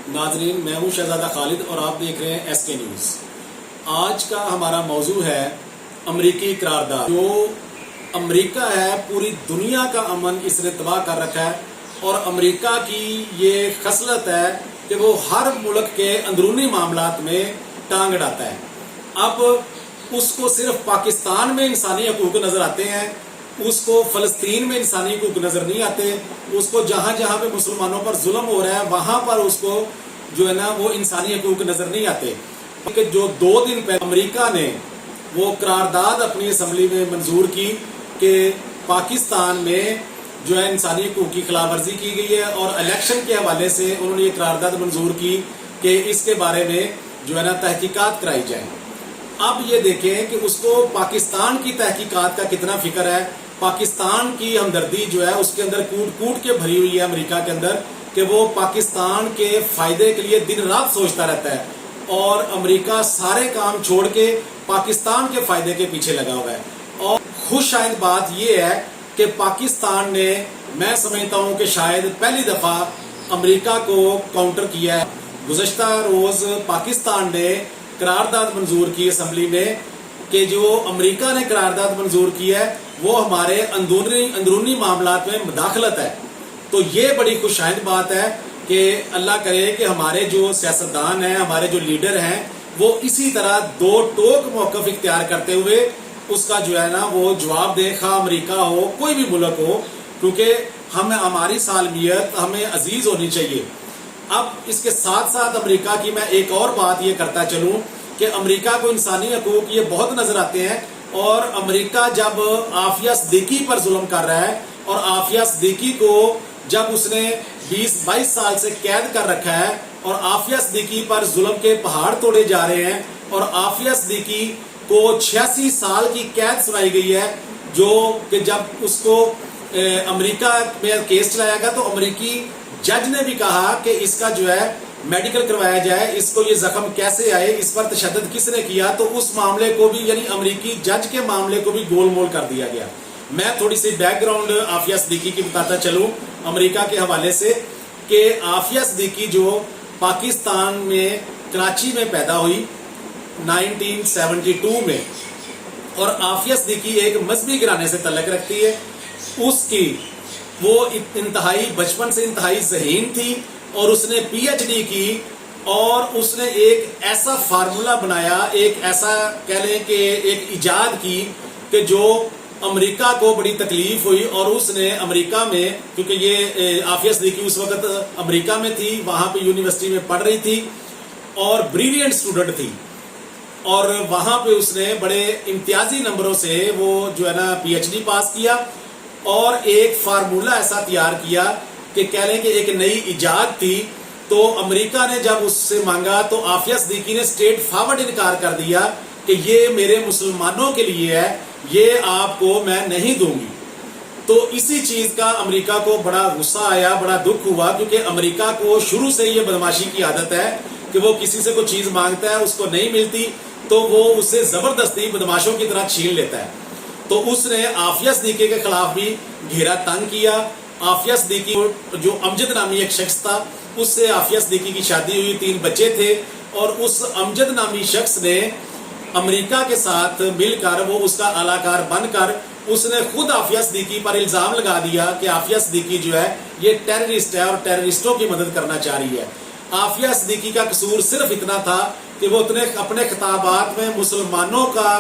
ناظرین میں ہوں شہزادہ خالد اور آپ دیکھ رہے ہیں ایس کے نیوز۔ آج کا ہمارا موضوع ہے امریکی قرارداد۔ جو امریکہ ہے پوری دنیا کا امن اس نے تباہ کر رکھا ہے، اور امریکہ کی یہ خصلت ہے کہ وہ ہر ملک کے اندرونی معاملات میں ٹانگ اڑاتا ہے۔ اب اس کو صرف پاکستان میں انسانی حقوق نظر آتے ہیں، اس کو فلسطین میں انسانی حقوق نظر نہیں آتے، اس کو جہاں جہاں پہ مسلمانوں پر ظلم ہو رہا ہے وہاں پر اس کو جو ہے نا وہ انسانی حقوق نظر نہیں آتے۔ جو 2 دن پہلے امریکہ نے وہ قرارداد اپنی اسمبلی میں منظور کی کہ پاکستان میں جو ہے انسانی حقوق کی خلاف ورزی کی گئی ہے، اور الیکشن کے حوالے سے انہوں نے یہ قرارداد منظور کی کہ اس کے بارے میں جو ہے نا تحقیقات کرائی جائیں۔ اب یہ دیکھیں کہ اس کو پاکستان کی تحقیقات کا کتنا فکر ہے، پاکستان کی ہمدردی جو ہے اس کے اندر کوٹ کوٹ کے بھری ہوئی ہے امریکہ کے اندر، کہ وہ پاکستان کے فائدے کے لیے دن رات سوچتا رہتا ہے، اور امریکہ سارے کام چھوڑ کے پاکستان کے فائدے کے پیچھے لگا ہوا ہے۔ اور خوش شائد بات یہ ہے کہ پاکستان نے، میں سمجھتا ہوں کہ شاید پہلی دفعہ امریکہ کو کاؤنٹر کیا ہے۔ گزشتہ روز پاکستان نے قرارداد منظور کی اسمبلی میں کہ جو امریکہ نے قرارداد منظور کی ہے وہ ہمارے اندرونی معاملات میں مداخلت ہے۔ تو یہ بڑی خوشائند بات ہے کہ اللہ کرے کہ ہمارے جو سیاستدان ہیں، ہمارے جو لیڈر ہیں، وہ اسی طرح دو ٹوک موقف اختیار کرتے ہوئے اس کا جو ہے نا وہ جواب دے، خواہ امریکہ ہو کوئی بھی ملک ہو، کیونکہ ہماری سالمیت ہمیں عزیز ہونی چاہیے۔ اب اس کے ساتھ ساتھ امریکہ کی میں ایک اور بات یہ کرتا چلوں کہ امریکہ کو انسانی حقوق یہ بہت نظر آتے ہیں، اور امریکہ جب عافیہ صدیقی پر ظلم کر رہا ہے، اور عافیہ صدیقی کو جب اس نے 20-22 سال سے قید کر رکھا ہے، اور عافیہ صدیقی پر ظلم کے پہاڑ توڑے جا رہے ہیں، اور عافیہ صدیقی کو 86 سال کی قید سنائی گئی ہے، جو کہ جب اس کو امریکہ میں کیس چلایا گیا تو امریکی جج نے بھی کہا کہ اس کا جو ہے میڈیکل کروایا جائے، اس کو یہ زخم کیسے آئے، اس پر تشدد کس نے کیا، تو اس معاملے کو بھی یعنی امریکی جج کے معاملے کو بھی گول مول کر دیا گیا۔ میں تھوڑی سی بیک گراؤنڈ عافیہ صدیقی کی بتاتا چلوں امریکہ کے حوالے سے، کہ عافیہ صدیقی جو پاکستان میں کراچی میں پیدا ہوئی 1972 میں، اور عافیہ صدیقی ایک مذہبی گھرانے سے تعلق رکھتی ہے۔ اس کی وہ انتہائی بچپن سے انتہائی ذہین تھی، اور اس نے پی ایچ ڈی کی، اور اس نے ایک ایسا فارمولا بنایا، ایک ایسا کہہ لیں کہ ایک ایجاد کی کہ جو امریکہ کو بڑی تکلیف ہوئی، اور اس نے امریکہ میں، کیونکہ یہ عافیہ صدیقی اس وقت امریکہ میں تھی، وہاں پہ یونیورسٹی میں پڑھ رہی تھی اور بریلینٹ اسٹوڈنٹ تھی، اور وہاں پہ اس نے بڑے امتیازی نمبروں سے وہ جو ہے نا پی ایچ ڈی پاس کیا، اور ایک فارمولا ایسا تیار کیا کہ کہہ لیں کہ ایک نئی ایجاد تھی۔ تو امریکہ نے جب اس سے مانگا تو عافیہ صدیقی نے اسٹریٹ فارورڈ انکار کر دیا کہ یہ میرے مسلمانوں کے لیے ہے، یہ آپ کو میں نہیں دوں گی۔ تو اسی چیز کا امریکہ کو بڑا غصہ آیا، بڑا دکھ ہوا، کیونکہ امریکہ کو شروع سے یہ بدماشی کی عادت ہے کہ وہ کسی سے کوئی چیز مانگتا ہے، اس کو نہیں ملتی تو وہ اسے زبردستی بدماشوں کی طرح چھین لیتا ہے۔ تو اس نے عافیہ صدیقی کے خلاف بھی گھیرا تنگ کیا۔ عافیہ صدیقی جو امجد نامی ایک شخص تھا، اس سے عافیہ صدیقی کی شادی ہوئی، 3 بچے تھے، اور اس امجد نامی شخص نے امریکہ کے ساتھ مل کر، وہ اس کا اعلی کار بن کر، اس نے خود عافیہ صدیقی پر الزام لگا دیا کہ عافیہ صدیقی جو ہے یہ ٹیررسٹ ہے اور ٹیررسٹوں کی مدد کرنا چاہ رہی ہے۔ عافیہ صدیقی کا قصور صرف اتنا تھا کہ وہ اپنے خطابات میں مسلمانوں کا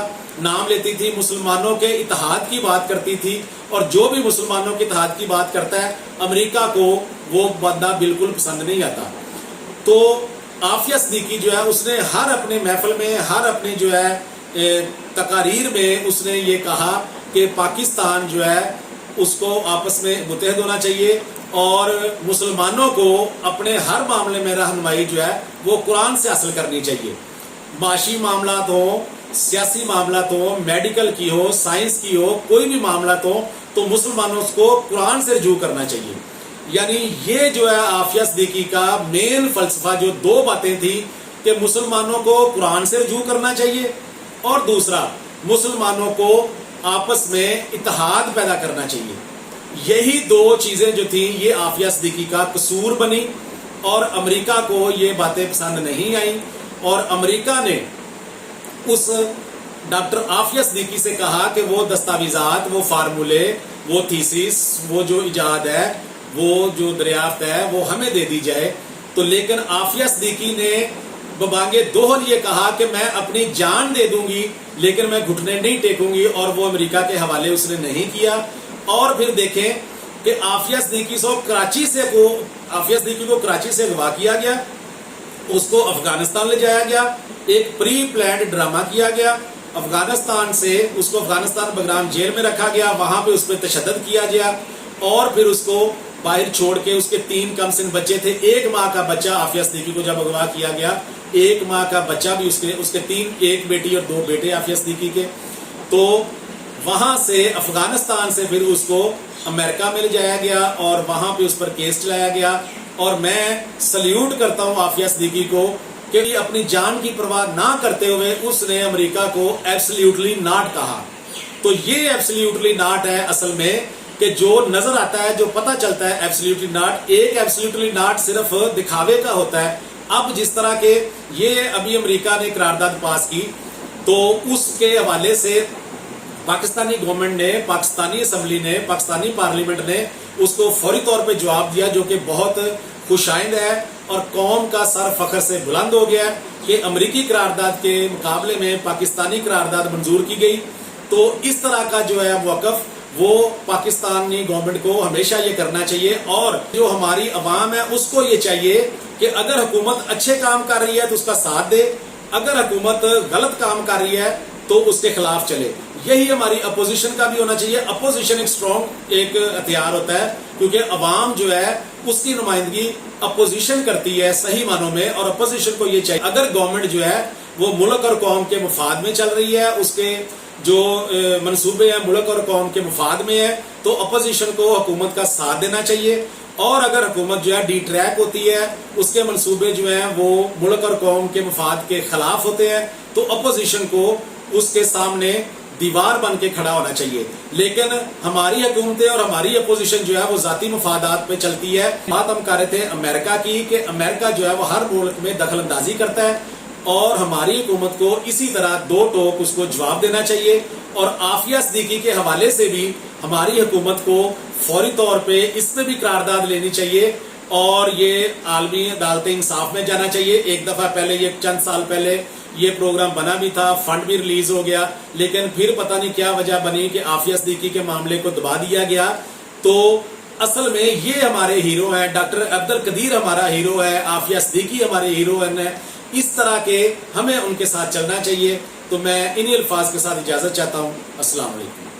نام لیتی تھی، مسلمانوں کے اتحاد کی بات کرتی تھی، اور جو بھی مسلمانوں کے اتحاد کی بات کرتا ہے امریکہ کو وہ بندہ بالکل پسند نہیں آتا۔ تو عافیہ صدیقی جو ہے اس نے ہر اپنے محفل میں، ہر اپنے جو ہے تقاریر میں اس نے یہ کہا کہ پاکستان جو ہے اس کو آپس میں متحد ہونا چاہیے، اور مسلمانوں کو اپنے ہر معاملے میں رہنمائی جو ہے وہ قرآن سے حاصل کرنی چاہیے۔ معاشی معاملات ہوں، سیاسی معاملات ہوں، میڈیکل کی ہو، سائنس کی ہو، کوئی بھی معاملات ہوں تو مسلمانوں کو قرآن سے رجوع کرنا چاہیے۔ یعنی یہ جو ہے عافیہ صدیقی کا مین فلسفہ، جو 2 باتیں تھیں کہ مسلمانوں کو قرآن سے رجوع کرنا چاہیے، اور دوسرا مسلمانوں کو آپس میں اتحاد پیدا کرنا چاہیے۔ یہی 2 چیزیں جو تھیں یہ عافیہ صدیقی کا قصور بنی، اور امریکہ کو یہ باتیں پسند نہیں آئیں اور امریکہ نے اس ڈاکٹر عافیہ صدیقی سے کہا کہ وہ دستاویزات، وہ فارمولے، وہ تھیسس، وہ جو ایجاد ہے، وہ جو دریافت ہے وہ ہمیں دے دی جائے. تو لیکن عافیہ صدیقی نے ببانگ دوہل یہ کہا کہ میں اپنی جان دے دوں گی لیکن میں گھٹنے نہیں ٹیکوں گی، اور وہ امریکہ کے حوالے اس نے نہیں کیا. اور پھر دیکھیں کہ عافیہ صدیقی کو کراچی سے اغوا کیا گیا، اس کو افغانستان لے جایا گیا، ایک پری پلانڈ ڈرامہ کیا گیا. افغانستان سے اس کو افغانستان بگرام جیل میں رکھا گیا، وہاں پہ اس پہ تشدد کیا گیا، اور پھر اس کو باہر چھوڑ کے اس کے 3 کم سن بچے تھے. 1 ماہ کا بچہ عافیہ صدیقی کو جب اغوا کیا گیا، 1 ماہ کا بچہ بھی اس کے 3، 1 بیٹی اور 2 بیٹے عافیہ صدیقی کے. تو وہاں سے افغانستان سے پھر اس کو امریکہ میں لے جایا گیا اور وہاں پہ اس پر کیس چلایا گیا. اور میں سلیوٹ کرتا ہوں عافیہ صدیقی کو کہ اپنی جان کی پرواہ نہ کرتے ہوئے اس نے امریکہ کو ایبسلیوٹلی ناٹ کہا. تو یہ ایبسلیوٹلی ناٹ ہے اصل میں کہ جو نظر آتا ہے، جو پتہ چلتا ہے ایبسلیوٹلی ناٹ، ایک ایبسلیوٹلی ناٹ صرف دکھاوے کا ہوتا ہے. اب جس طرح کے یہ ابھی امریکہ نے قرارداد پاس کی تو اس کے حوالے سے پاکستانی گورنمنٹ نے، پاکستانی اسمبلی نے، پاکستانی پارلیمنٹ نے اس کو فوری طور پہ جواب دیا، جو کہ بہت خوش آئند ہے اور قوم کا سر فخر سے بلند ہو گیا کہ امریکی قرارداد کے مقابلے میں پاکستانی قرارداد منظور کی گئی. تو اس طرح کا جو ہے موقف وہ پاکستانی گورنمنٹ کو ہمیشہ یہ کرنا چاہیے، اور جو ہماری عوام ہے اس کو یہ چاہیے کہ اگر حکومت اچھے کام کر رہی ہے تو اس کا ساتھ دے، اگر حکومت غلط کام کر رہی ہے تو اس کے خلاف چلے. یہی ہماری اپوزیشن کا بھی ہونا چاہیے. اپوزیشن ایک اسٹرانگ ایک ہتھیار ہوتا ہے کیونکہ عوام جو ہے اس کی نمائندگی اپوزیشن کرتی ہے صحیح معنوں میں، اور اپوزیشن کو یہ چاہیے اگر گورنمنٹ جو ہے وہ ملک اور قوم کے مفاد میں چل رہی ہے، اس کے جو منصوبے ہیں ملک اور قوم کے مفاد میں ہے، تو اپوزیشن کو حکومت کا ساتھ دینا چاہیے. اور اگر حکومت جو ہے ڈی ٹریک ہوتی ہے، اس کے منصوبے جو ہیں وہ ملک اور قوم کے مفاد کے خلاف ہوتے ہیں، تو اپوزیشن کو اس کے سامنے دیوار بن کے کھڑا ہونا چاہیے. لیکن ہماری حکومتیں اور ہماری اپوزیشن جو ہے وہ ذاتی مفادات پہ چلتی ہے. بات ہم کر رہے تھے امریکہ کی کہ امریکہ جو ہے وہ ہر ملک میں دخل اندازی کرتا ہے، اور ہماری حکومت کو اسی طرح 2 ٹوک اس کو جواب دینا چاہیے. اور عافیہ صدیقی کے حوالے سے بھی ہماری حکومت کو فوری طور پہ اس پہ بھی قرارداد لینی چاہیے، اور یہ عالمی عدالت انصاف میں جانا چاہیے. ایک دفعہ پہلے، یہ چند سال پہلے یہ پروگرام بنا بھی تھا، فنڈ بھی ریلیز ہو گیا، لیکن پھر پتہ نہیں کیا وجہ بنی کہ عافیہ صدیقی کے معاملے کو دبا دیا گیا. تو اصل میں یہ ہمارے ہیرو ہیں، ڈاکٹر عبدالقدیر ہمارا ہیرو ہے، عافیہ صدیقی ہمارے ہیرو ہیں. اس طرح کے ہمیں ان کے ساتھ چلنا چاہیے. تو میں انہی الفاظ کے ساتھ اجازت چاہتا ہوں. السلام علیکم.